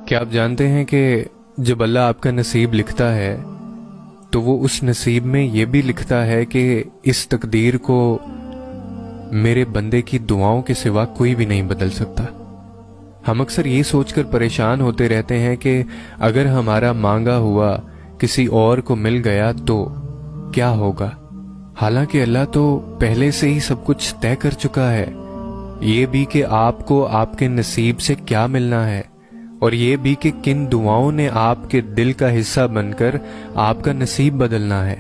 क्या आप जानते हैं कि जब अल्लाह आपका नसीब लिखता है तो वो उस नसीब में ये भी लिखता है कि इस तकदीर को मेरे बंदे की दुआओं के सिवा कोई भी नहीं बदल सकता। हम अक्सर ये सोचकर परेशान होते रहते हैं कि अगर हमारा मांगा हुआ किसी और को मिल गया तो क्या होगा, हालांकि अल्लाह तो पहले से ही सब कुछ तय कर चुका है। ये भी कि आपको आपके नसीब से क्या मिलना है, और ये भी कि किन दुआओं ने आपके दिल का हिस्सा बनकर आपका नसीब बदलना है।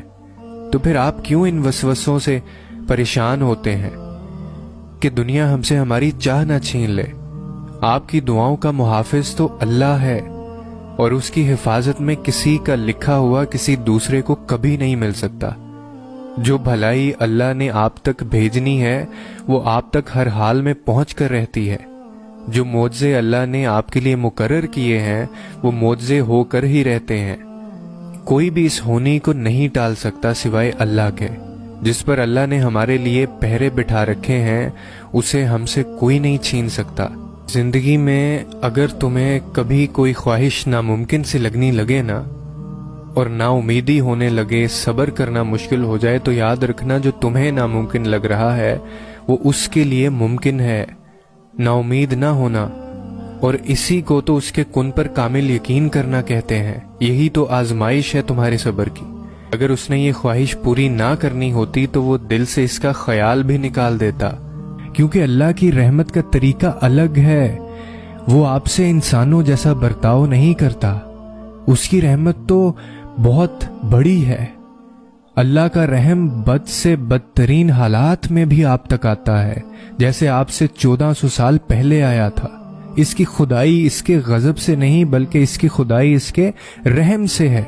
तो फिर आप क्यों इन वसवसों से परेशान होते हैं कि दुनिया हमसे हमारी चाह ना छीन ले। आपकी दुआओं का मुहाफिज तो अल्लाह है, और उसकी हिफाजत में किसी का लिखा हुआ किसी दूसरे को कभी नहीं मिल सकता। जो भलाई अल्लाह ने आप तक भेजनी है वो आप तक हर हाल में पहुंच कर रहती है। जो मोज़े अल्लाह ने आपके लिए मुकर्रर किए हैं वो मोज़े होकर ही रहते हैं। कोई भी इस होनी को नहीं टाल सकता सिवाय अल्लाह के। जिस पर अल्लाह ने हमारे लिए पहरे बिठा रखे हैं उसे हमसे कोई नहीं छीन सकता। जिंदगी में अगर तुम्हें कभी कोई ख्वाहिश नामुमकिन सी लगने लगे ना, और नाउमीदी होने लगे, सब्र करना मुश्किल हो जाए, तो याद रखना जो तुम्हें नामुमकिन लग रहा है वो उसके लिए मुमकिन है। नाउमीद ना होना, और इसी को तो उसके कुन पर कामिल यकीन करना कहते हैं। यही तो आजमाइश है तुम्हारे सब्र की। अगर उसने ये ख्वाहिश पूरी ना करनी होती तो वो दिल से इसका ख्याल भी निकाल देता, क्योंकि अल्लाह की रहमत का तरीका अलग है। वो आपसे इंसानों जैसा बर्ताव नहीं करता। उसकी रहमत तो बहुत बड़ी है। अल्लाह का रहम बद से बदतरीन हालात में भी आप तक आता है, जैसे आपसे 1400 साल पहले आया था। इसकी खुदाई इसके गजब से नहीं बल्कि इसकी खुदाई इसके रहम से है।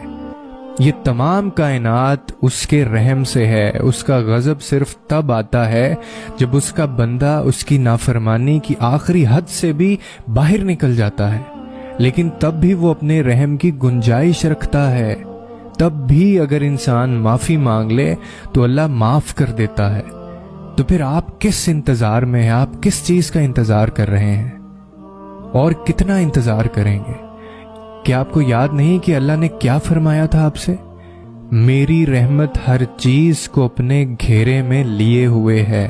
ये तमाम कायनात उसके रहम से है। उसका गजब सिर्फ तब आता है जब उसका बंदा उसकी नाफरमानी की आखिरी हद से भी बाहर निकल जाता है, लेकिन तब भी वो अपने रहम की गुंजाइश रखता है। तब भी अगर इंसान माफी मांग ले तो अल्लाह माफ कर देता है। तो फिर आप किस इंतजार में हैं? आप किस चीज का इंतजार कर रहे हैं और कितना इंतजार करेंगे? क्या आपको याद नहीं कि अल्लाह ने क्या फरमाया था आपसे? मेरी रहमत हर चीज को अपने घेरे में लिए हुए है।